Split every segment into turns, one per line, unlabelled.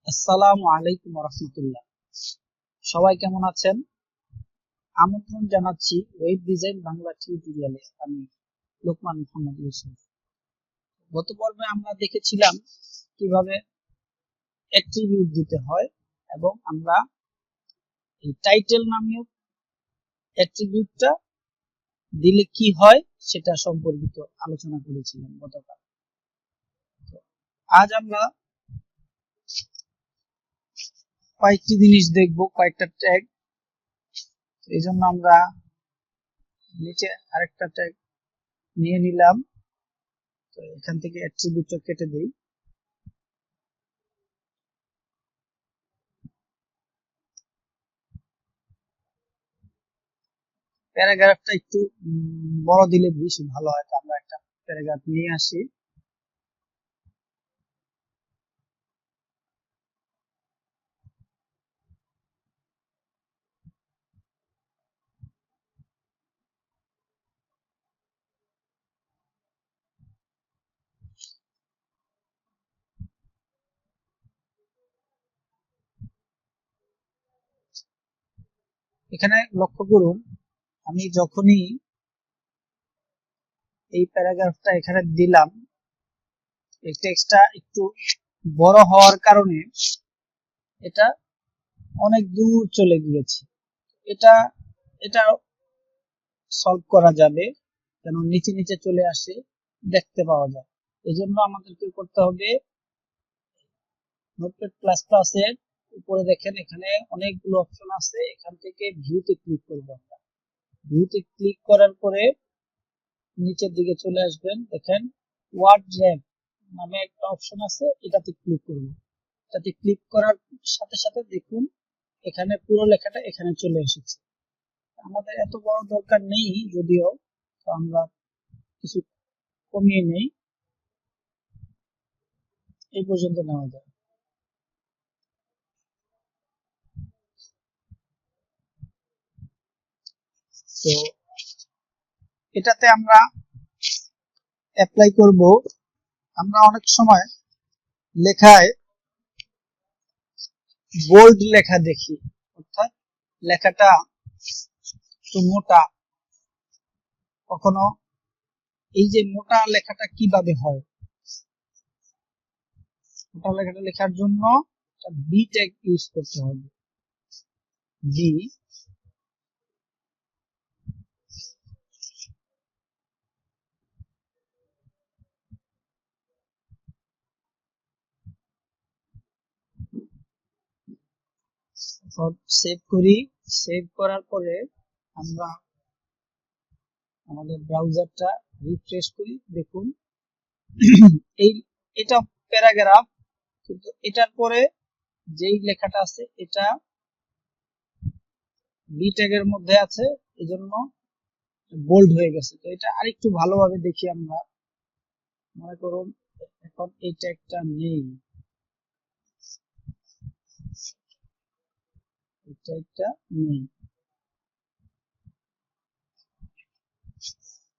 আসসালামু আলাইকুম রাহমাতুল্লাহ। সবাই কেমন আছেন? আমন্ত্রণ জানাচ্ছি ওয়েব ডিজাইন বাংলা টিউটোরিয়ালে। আমি লোকমান মোহাম্মদ ইউসুফ। গত পর্বে আমরা দেখেছিলাম কিভাবে অ্যাট্রিবিউট দিতে হয় এবং আমরা এই টাইটেল নামীয় অ্যাট্রিবিউটটা দিলে কি হয় সেটা সম্পর্কিত আলোচনা করেছিলাম গতকাল। আজ আমরা কয়েকটি জিনিস দেখব, কয়েকটা ট্যাগ। এই জন্য আমরা নিচে আরেকটা ট্যাগ নিয়ে নিলাম। তো এখান থেকে অ্যাট্রিবিউটটা কেটে দেই। প্যারাগ্রাফটা একটু বড় দিলে বেশি ভালো হয়। তো আমরা একটা প্যারাগ্রাফ নিয়ে আসি। এখানে লক্ষ্য করুন, আমি যখনই এই প্যারাগ্রাফটা এখানে দিলাম, এই টেক্সটটা একটু বড় হওয়ার কারণে এটা অনেক দূর চলে গিয়েছে। এটা এটা সলভ করা যাবে, যেন নিচে নিচে চলে আসে, দেখতে পাওয়া যায়। এই জন্য আমাদেরকে করতে হবে, নোটপ্যাড প্লাস প্লাস এর উপরে দেখেন এখানে অনেকগুলো অপশন আছে। এখান থেকে ভিউতে ক্লিক করব। আমরা ভিউতে ক্লিক করার পরে নিচের দিকে চলে আসবেন, দেখেন ওয়ার্ড র্যাপ নামে একটা অপশন আছে, এটাতে ক্লিক করব। এটাতে ক্লিক করার সাথে সাথে দেখুন এখানে পুরো লেখাটা এখানে চলে এসেছে। আমাদের এত বড় দরকার নেই যদিও, তো আমরা কিছু কমিয়ে নেই, এই পর্যন্ত নেওয়া যায়। তো এটাতে আমরা অ্যাপ্লাই করব। আমরা অনেক সময় লেখায় বোল্ড লেখা দেখি, অর্থাৎ লেখাটা একটু মোটা। কখনো এই যে মোটা লেখাটা কিভাবে হয়, মোটা লেখাটা লেখার জন্য বি ট্যাগ ইউজ করতে হবে। বি সেভ করি। সেভ করার পরে আমরা আমাদের ব্রাউজারটা রিফ্রেশ করি। দেখুন এই এটা প্যারাগ্রাফ, কিন্তু এটার পরে যেই লেখাটা আছে এটা বি ট্যাগের মধ্যে আছে, এজন্য বোল্ড হয়ে গেছে। তো এটা আরেকটু ভালোভাবে দেখি আমরা। মনে করুন এখন এই ট্যাগটা নেই, এই ট্যাগটা নেই।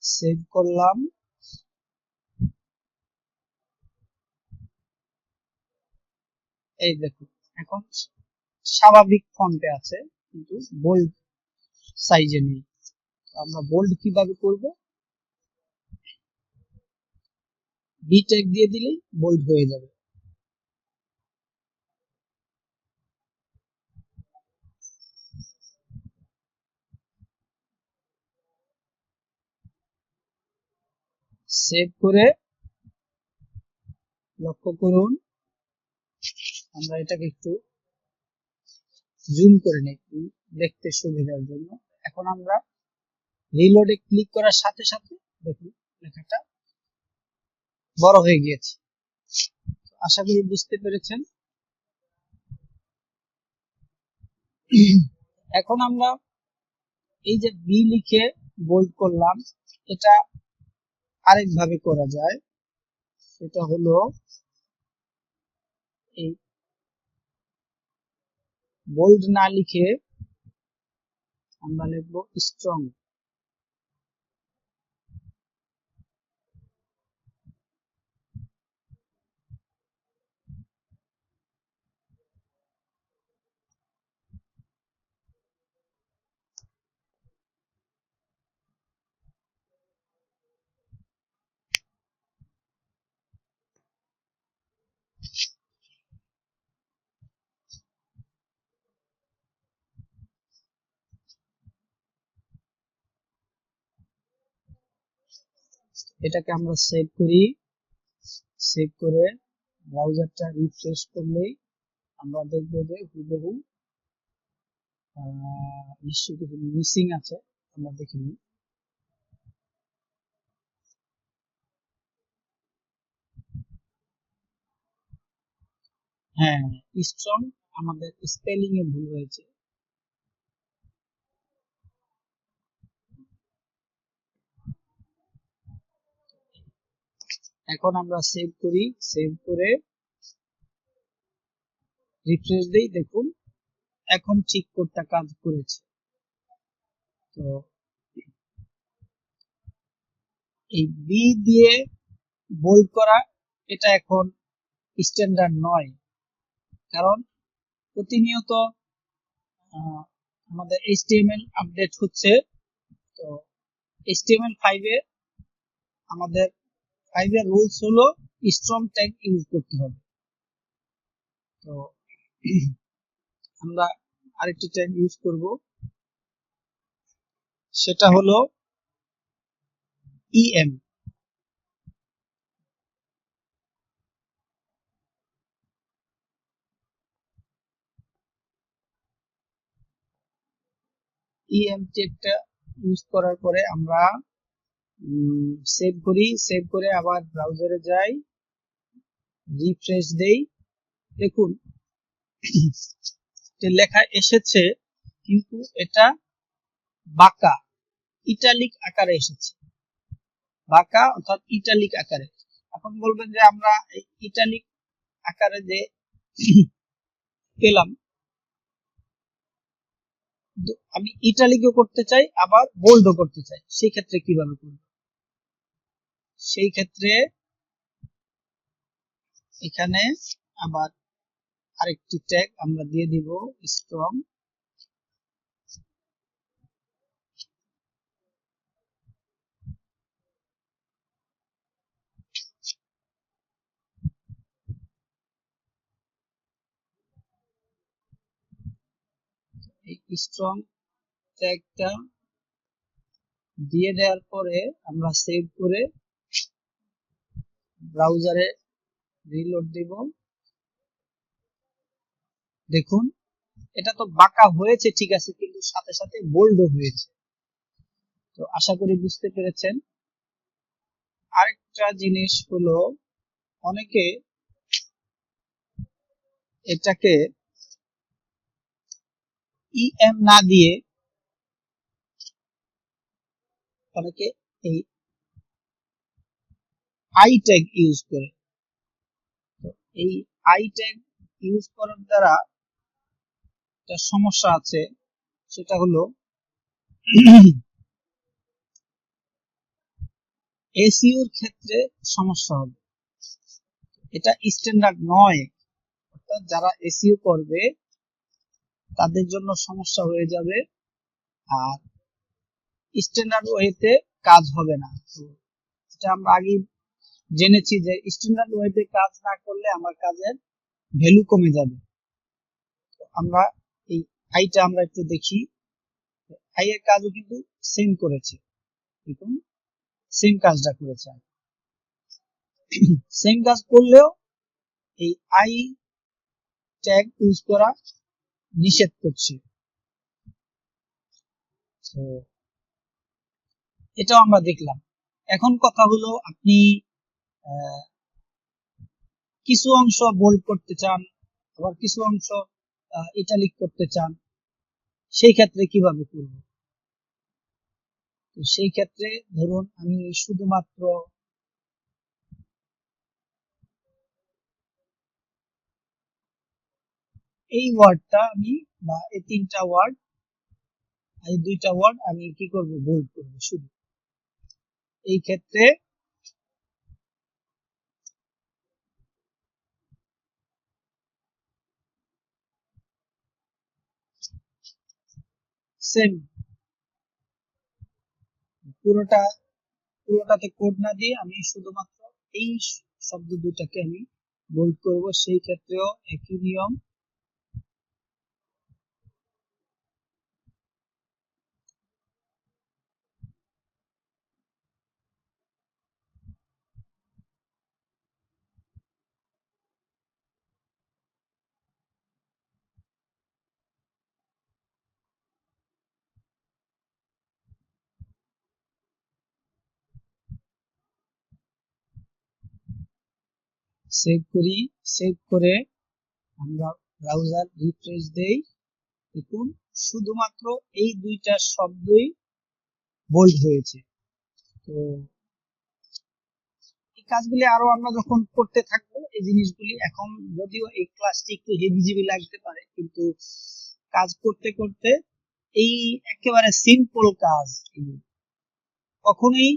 সেভ করলাম। এই দেখুন এখন স্বাভাবিক ফন্টে আছে, কিন্তু বোল্ড সাইজে নেই। আমরা বোল্ড কিভাবে করব? বি ট্যাগ দিয়ে দিলেই বোল্ড হয়ে যাবে। সেভ করে লক্ষ্য করুন, আমরা এটাকে একটু জুম করে নিই দেখতে সুবিধার জন্য। এখন আমরা রিলোডে ক্লিক করার সাথে সাথে দেখুন লেখাটা বড় হয়ে গিয়েছে। আশা করি বুঝতে পেরেছেন। এখন আমরা এই যে বি লিখে বোল্ড করলাম, এটা আরেকভাবে করা যায়। সেটা হলো এই বোল্ড না লিখে আমরা লিখব স্ট্রং। এটাকে আমরা সেভ করি। সেভ করে ব্রাউজারটা রিফ্রেশ করলেই আমরা দেখব যে হুবহু নিশ্চয়ই কিছু মিসিং আছে, আমরা দেখে নিই। হ্যাঁ, স্ট্রং আমাদের স্পেলিং এ ভুল হয়েছে। এখন আমরা সেভ করি, সেভ করে রিফ্রেশ দেই, দেখুন এখন ঠিক কোডটা কাজ করেছে। তো এই বি দিয়ে বোল্ড করা এটা এখন স্ট্যান্ডার্ড নয়, কারণ প্রতিনিয়ত আমাদের HTML আপডেট হচ্ছে। তো HTML5 এ আমাদের 5 এর রুলস হলো স্ট্রং ট্যাগ ইউজ করতে হবে। তো আমরা আরেকটি ট্যাগ ইউজ করব, সেটা হলো EM। EM ট্যাগটা ইউজ করার পরে আমরা সেভ করি, সেভ করে আবার ব্রাউজারে যাই, রিফ্রেশ দেই, দেখুন লেখা এসেছে, কিন্তু এটা বাঁকা ইটালিক আকারে এসেছে, বাঁকা অর্থাৎ ইটালিক আকারে। এখন বলবেন যে আমরা ইটালিক আকারে যে পেলাম, আমি ইটালিকও করতে চাই আবার বোল্ডও করতে চাই, সেই ক্ষেত্রে কিভাবে করব? সেই ক্ষেত্রে এখানে আবার আরেকটি ট্যাগ আমরা দিয়ে দিব, স্ট্রং। এই স্ট্রং ট্যাগটা দিয়ে দেওয়ার পরে আমরা সেভ করে ব্রাউজারে রিলোড দিব, দেখুন এটা তো বাঁকা হয়েছে ঠিক আছে, কিন্তু সাথে সাথে বোল্ডও হয়েছে। তো আশা করি বুঝতে পেরেছেন। আরেকটা জিনিস হলো, অনেকে এটাকে EM না দিয়ে অনেকে এই আই ট্যাগ ইউজ করে। তো এই আই ট্যাগ ইউজ করার দ্বারা একটা সমস্যা আছে, সেটা হলো এসইওর ক্ষেত্রে সমস্যা হবে। এটা স্ট্যান্ডার্ড নয়, অর্থাৎ যারা এসইও করবে তাদের জন্য সমস্যা হয়ে যাবে, আর স্ট্যান্ডার্ড ওয়েতে কাজ হবে না। তো এটা আমরা আগে জেনেছি যে স্ট্যান্ডার্ড ওয়েতে কাজ না করলে আমার কাজের ভ্যালু কমে যাবে। তো আমরা এই আইটা আমরা একটু দেখি, আই এর কাজও কিন্তু সেম করেছে, দেখুন সেম কাজটা করেছে। সেম কাজ করলেও এই আই ট্যাগ ইউজ করা নিষেধ করছে। তো এটাও আমরা দেখলাম। এখন কথা হলো, আপনি কিছু অংশ বোল্ড করতে চান, আবার কিছু অংশ ইটালিক করতে চান, সেই ক্ষেত্রে কিভাবে করব? তো সেই ক্ষেত্রে ধরুন আমি শুধুমাত্র এই ওয়ার্ডটা আমি, বা এই তিনটা ওয়ার্ড, এই দুইটা ওয়ার্ড আমি কি করব, বোল্ড করব শুধু। এই ক্ষেত্রে সেম পুরোটা পুরোটাতে কোড না দিয়ে আমি শুধুমাত্র এই শব্দ দুইটাকে আমি বোল্ড করব, সেই ক্ষেত্রেও একই নিয়ম। সেভ করি, সেভ করে আমরা ব্রাউজার রিফ্রেশ দেই। দেখুন শুধুমাত্র এই দুইটা শব্দই বোল্ড হয়েছে। তো এই কাজগুলি আরো আমরা যখন করতে থাকবো এই জিনিসগুলি, এখন যদিও এই ক্লাসটি একটু হেভিজিবি লাগতে পারে, কিন্তু কাজ করতে করতে এই একেবারে সিম্পল কাজ কখনোই,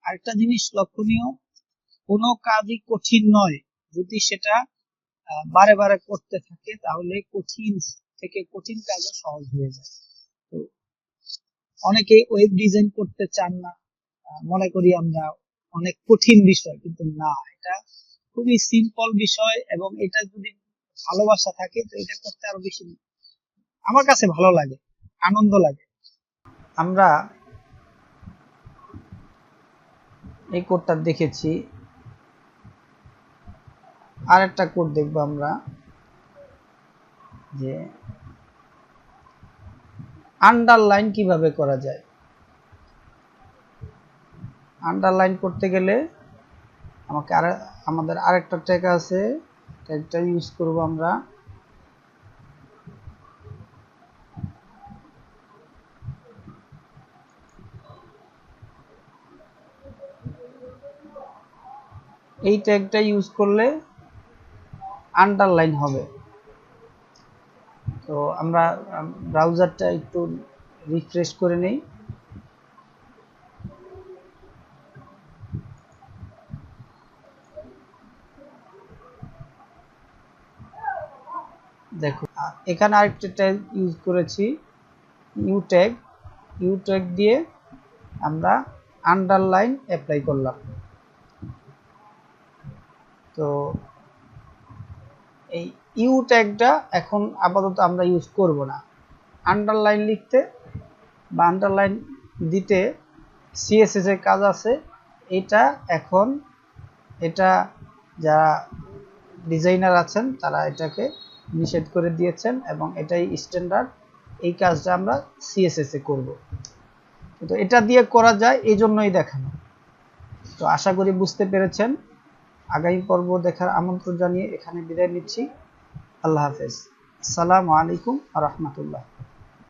আরেকটা জিনিস লক্ষণীয়, কোনো কাজই কঠিন নয় যদি সেটা বারে বারে করতে থাকে, তাহলে কঠিন থেকে কঠিন কাজও সহজ হয়ে যায়। তো অনেকে ওয়েব ডিজাইন করতে চান না, মনে করি আমরা অনেক কঠিন বিষয়, কিন্তু না, এটা খুবই সিম্পল বিষয়, এবং এটা যদি ভালোবাসা থাকে তো এটা করতে আরো বেশি আমার কাছে ভালো লাগে, আনন্দ লাগে। আমরা এই কোডটা দেখেছি, আর একটা কোড দেখবো আমরা, যে আন্ডারলাইন কিভাবে করা যায়। আন্ডারলাইন করতে গেলে আমাদের আরেকটা ট্যাগ আছে, ট্যাগটা ইউজ করব আমরা। এই ট্যাগটা ইউজ করলে আন্ডারলাইন হবে। তো আমরা ব্রাউজারটা একটু রিফ্রেশ করে নেই। দেখো এখানে আরেকটা ট্যাগ ইউজ করেছি, ইউ ট্যাগ দিয়ে আমরা আন্ডারলাইন অ্যাপ্লাই করলাম। তো এই ইউ ট্যাগটা এখন আপাতত আমরা ইউজ করব না। আন্ডারলাইন লিখতে বা আন্ডারলাইন দিতে সিএসএস এর কাজ আছে, এটা যারা ডিজাইনার আছেন তারা এটাকে নিষেধ করে দিয়েছেন, এবং এটাই স্ট্যান্ডার্ড। এই কাজটা আমরা সিএসএস এ করব। তো এটা দিয়ে করা যায়, এই জন্যই দেখানো। তো আশা করি বুঝতে পেরেছেন। আগামী পর্ব দেখার আমন্ত্রণ জানিয়ে এখানে বিদায় নিচ্ছি। আল্লাহ হাফেজ। আসসালামু আলাইকুম ওয়া রাহমাতুল্লাহ।